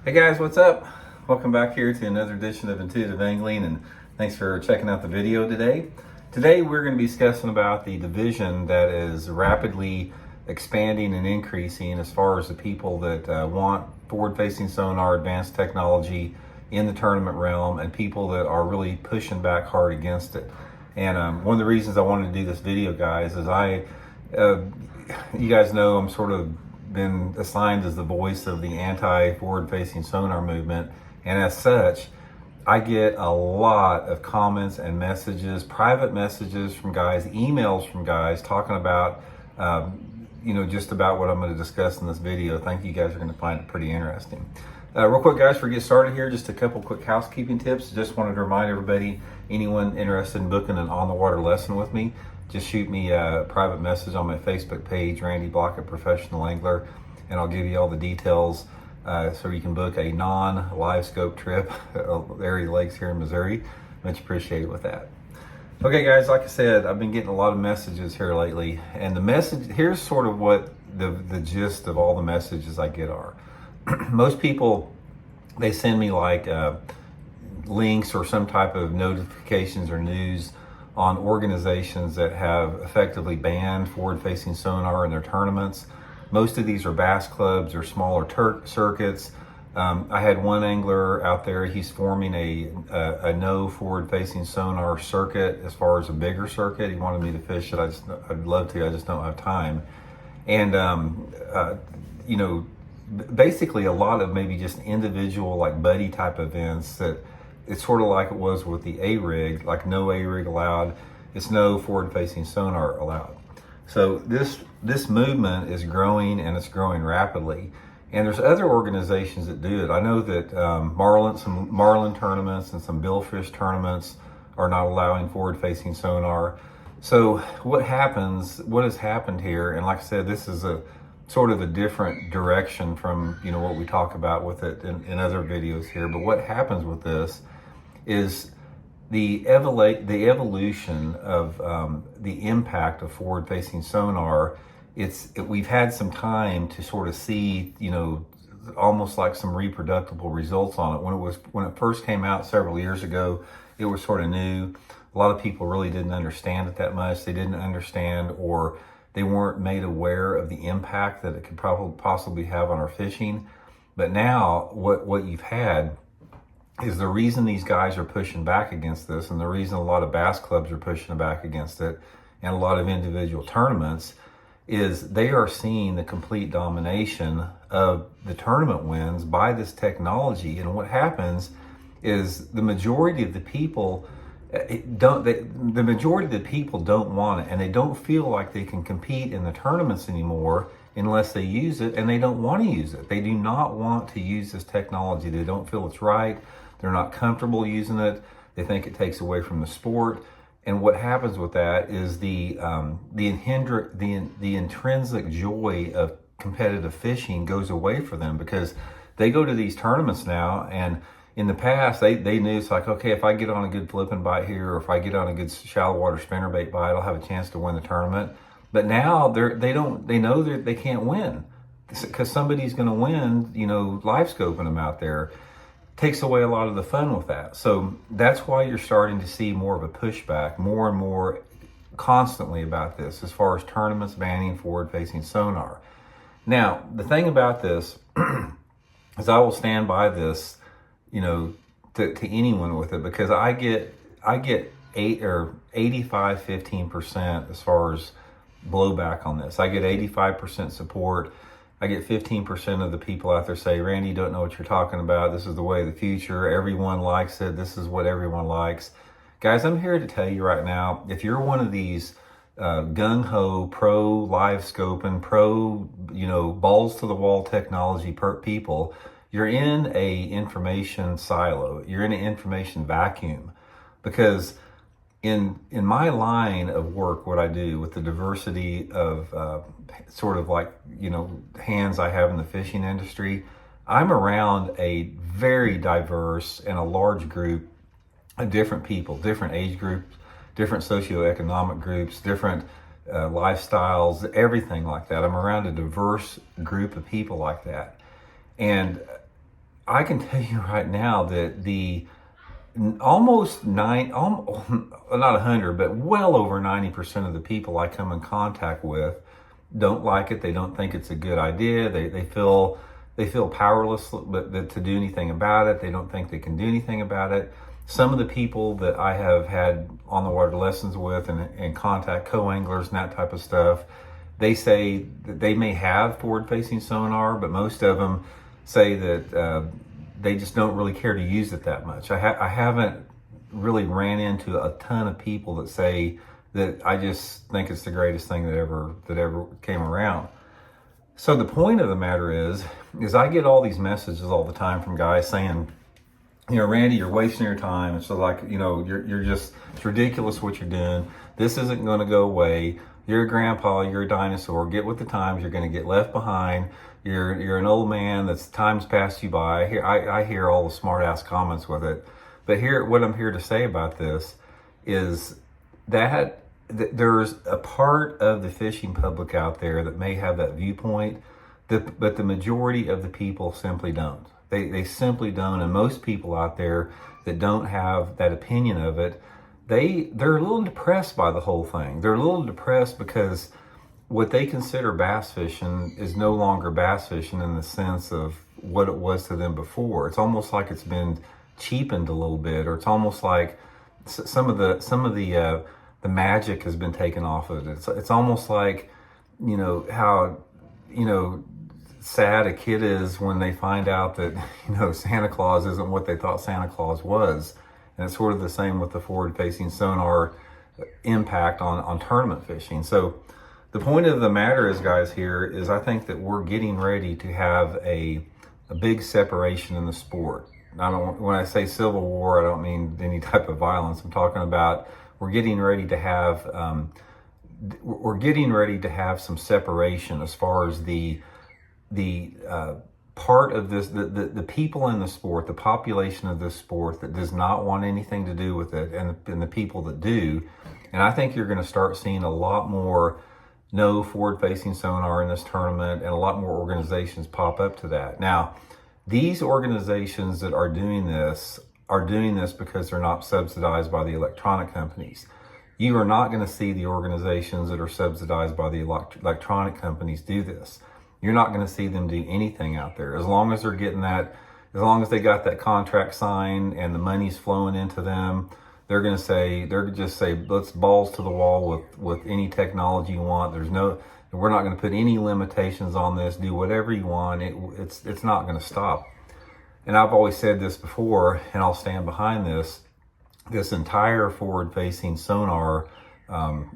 Hey guys, what's up? Welcome back here to another edition of Intuitive Angling, and thanks for checking out the video today. Today we're going to be discussing about the division that is rapidly expanding and increasing as far as the people that want forward-facing sonar, advanced technology in the tournament realm, and people that are really pushing back hard against it. And one of the reasons I wanted to do this video, guys, is you guys know I'm sort of been assigned as the voice of the anti-forward-facing sonar movement, and as such, I get a lot of comments and messages, private messages from guys, emails from guys talking about, just about what I'm going to discuss in this video. I think you guys are going to find it pretty interesting. Real quick, guys, before we get started here, just a couple quick housekeeping tips. Just wanted to remind everybody, anyone interested in booking an on-the-water lesson with me, just shoot me a private message on my Facebook page, Randy Blockett Professional Angler, and I'll give you all the details so you can book a non-live scope trip area lakes here in Missouri. Much appreciated with that. Okay, guys, like I said, I've been getting a lot of messages here lately, and here's sort of what the gist of all the messages I get are. Most people, they send me like links or some type of notifications or news on organizations that have effectively banned forward-facing sonar in their tournaments. Most of these are bass clubs or smaller circuits. I had one angler out there, he's forming a no forward-facing sonar circuit as far as a bigger circuit. He wanted me to fish it. I'd love to, I just don't have time. And, basically a lot of maybe just individual like buddy type events that it's sort of like it was with the A-rig, like no A-rig allowed. It's no forward-facing sonar allowed. So this movement is growing, and it's growing rapidly. And there's other organizations that do it. I know that some marlin tournaments and some billfish tournaments are not allowing forward-facing sonar. So what has happened here, and like I said, this is a sort of a different direction from what we talk about with it in other videos here. But what happens with this is the evolution of the impact of forward-facing sonar. We've had some time to sort of see, almost like some reproducible results on it. When it first came out several years ago, it was sort of new. A lot of people really didn't understand it that much. They didn't understand, or they weren't made aware of the impact that it could possibly have on our fishing. But now what you've had is the reason these guys are pushing back against this, and the reason a lot of bass clubs are pushing back against it, and a lot of individual tournaments, is they are seeing the complete domination of the tournament wins by this technology. And what happens is the majority of the people don't want it, and they don't feel like they can compete in the tournaments anymore unless they use it, and they don't want to use it. They do not want to use this technology. They don't feel it's right. They're not comfortable using it. They think it takes away from the sport. And what happens with that is the intrinsic joy of competitive fishing goes away for them, because they go to these tournaments now, and in the past, they knew it's like, okay, if I get on a good flipping bite here, or if I get on a good shallow water spinnerbait bite, I'll have a chance to win the tournament. But now they know that they can't win, because somebody's going to win, live scoping them out there. Takes away a lot of the fun with that. So that's why you're starting to see more of a pushback, more and more constantly about this, as far as tournaments banning forward-facing sonar. Now, the thing about this is I will stand by this, to anyone with it, because I get 15% as far as blowback on this. I get 85% support. I get 15% of the people out there say, Randy, you don't know what you're talking about. This is the way of the future. Everyone likes it. This is what everyone likes. Guys, I'm here to tell you right now, if you're one of these gung-ho, pro live scoping, pro, balls to the wall technology people, you're in a information silo. You're in an information vacuum, because in my line of work, what I do with the diversity of sort of like, hands I have in the fishing industry, I'm around a very diverse and a large group of different people, different age groups, different socioeconomic groups, different lifestyles, everything like that. I'm around a diverse group of people like that. And I can tell you right now that the almost not 100, but well over 90% of the people I come in contact with don't like it. They don't think it's a good idea. They feel powerless but to do anything about it. They don't think they can do anything about it. Some of the people that I have had on the water lessons with and contact co-anglers and that type of stuff, they say that they may have forward-facing sonar, but most of them say that they just don't really care to use it that much. I haven't really ran into a ton of people that say that I just think it's the greatest thing that ever came around. So the point of the matter is I get all these messages all the time from guys saying, Randy, you're wasting your time. It's like, you're just, it's ridiculous what you're doing. This isn't going to go away. You're a grandpa, you're a dinosaur. Get with the times. You're going to get left behind. You're an old man that's time's passed you by. I hear all the smart ass comments with it. But what I'm here to say about this is that there's a part of the fishing public out there that may have that viewpoint, but the majority of the people simply don't. They simply don't. And most people out there that don't have that opinion of it, they're a little depressed by the whole thing. They're a little depressed because what they consider bass fishing is no longer bass fishing in the sense of what it was to them before. It's almost like it's been cheapened a little bit, or it's almost like some of the magic has been taken off of it. It's almost like, how, sad a kid is when they find out that, Santa Claus isn't what they thought Santa Claus was. And it's sort of the same with the forward-facing sonar impact on tournament fishing. So the point of the matter is, guys, here is I think that we're getting ready to have a big separation in the sport. When I say civil war, I don't mean any type of violence. I'm talking about we're getting ready to have some separation as far as the part of this, the people in the sport, the population of this sport that does not want anything to do with it, and the people that do. And I think you're going to start seeing a lot more no forward-facing sonar in this tournament, and a lot more organizations pop up to that. Now, these organizations that are doing this because they're not subsidized by the electronic companies. You are not going to see the organizations that are subsidized by the electronic companies do this. You're not going to see them do anything out there. As long as they're getting that, as long as they got that contract signed and the money's flowing into them, they're just say, let's balls to the wall with any technology you want. We're not going to put any limitations on this. Do whatever you want. It's not going to stop. And I've always said this before, and I'll stand behind this. This entire forward-facing sonar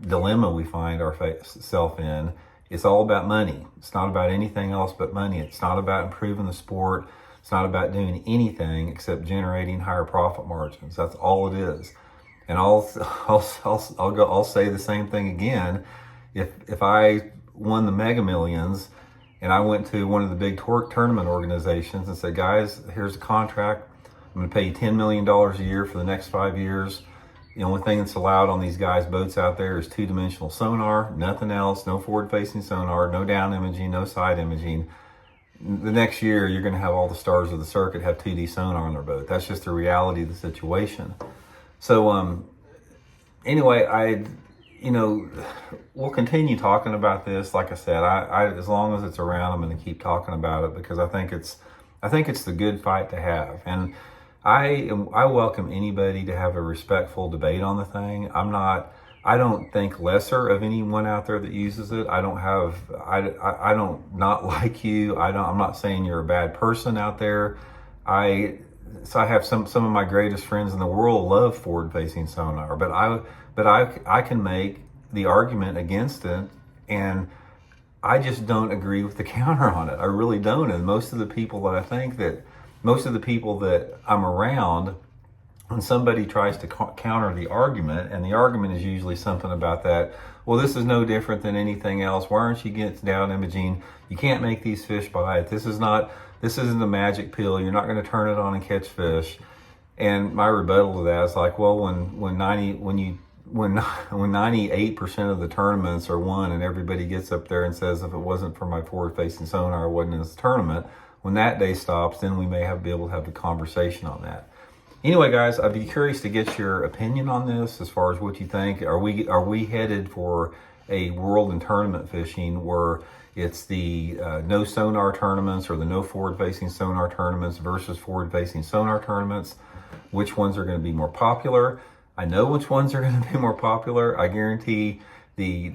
dilemma we find ourselves in, it's all about money. It's not about anything else but money. It's not about improving the sport. It's not about doing anything except generating higher profit margins. That's all it is. And I'll say the same thing again. If I won the Mega Millions and I went to one of the big tournament organizations and said, guys, here's a contract. I'm going to pay you $10 million a year for the next 5 years. The only thing that's allowed on these guys' boats out there is two-dimensional sonar, nothing else, no forward-facing sonar, no down imaging, no side imaging. The next year, you're going to have all the stars of the circuit have 2D sonar on their boat. That's just the reality of the situation. So, anyway, we'll continue talking about this. Like I said, I as long as it's around, I'm going to keep talking about it because I think it's the good fight to have. And I welcome anybody to have a respectful debate on the thing. I don't think lesser of anyone out there that uses it. I don't not like you. I'm not saying you're a bad person out there. I have some of my greatest friends in the world love forward-facing sonar, but I can make the argument against it, and I just don't agree with the counter on it. I really don't. And most of the people that I'm around, when somebody tries to counter the argument, and the argument is usually something about that, well, this is no different than anything else. Why aren't you getting down imaging? You can't make these fish bite. This isn't a magic pill. You're not going to turn it on and catch fish. And my rebuttal to that is like, well, when 98% of the tournaments are won and everybody gets up there and says, if it wasn't for my forward-facing sonar, I wasn't in this tournament. when that day stops, then we may be able to have a conversation on that. Anyway, guys, I'd be curious to get your opinion on this as far as what you think. Are we headed for a world in tournament fishing where it's the no sonar tournaments or the no forward-facing sonar tournaments versus forward-facing sonar tournaments? Which ones are going to be more popular? I know which ones are going to be more popular. I guarantee the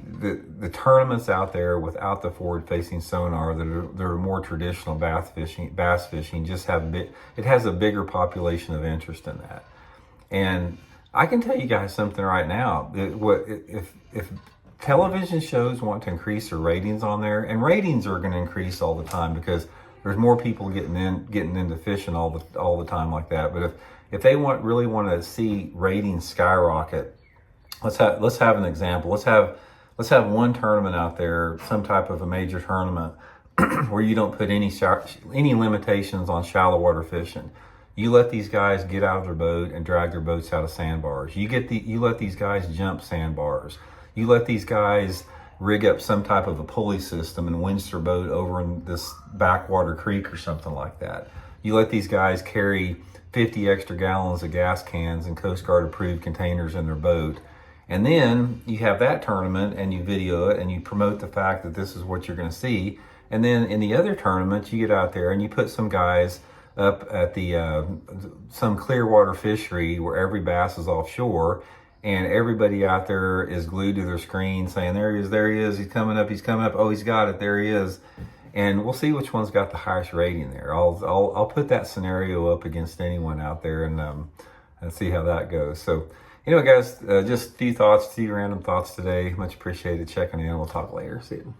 tournaments out there without the forward-facing sonar that are more traditional bass fishing just it has a bigger population of interest in that. And I can tell you guys something right now. If television shows want to increase their ratings on there, and ratings are going to increase all the time because there's more people getting into fishing all the time like that. But if they really want to see ratings skyrocket, let's have an example. Let's have one tournament out there, some type of a major tournament where you don't put any limitations on shallow water fishing. You let these guys get out of their boat and drag their boats out of sandbars. You let these guys jump sandbars. You let these guys rig up some type of a pulley system and winch their boat over in this backwater creek or something like that. You let these guys carry 50 extra gallons of gas cans and Coast Guard approved containers in their boat. And then you have that tournament and you video it and you promote the fact that this is what you're going to see. And then in the other tournaments, you get out there and you put some guys up at some clear water fishery where every bass is offshore, and everybody out there is glued to their screen saying, there he is, he's coming up, oh, he's got it, there he is. And we'll see which one's got the highest rating there. I'll put that scenario up against anyone out there and see how that goes. So anyway, guys, just a few random thoughts today. Much appreciated checking in. We'll talk later. See you.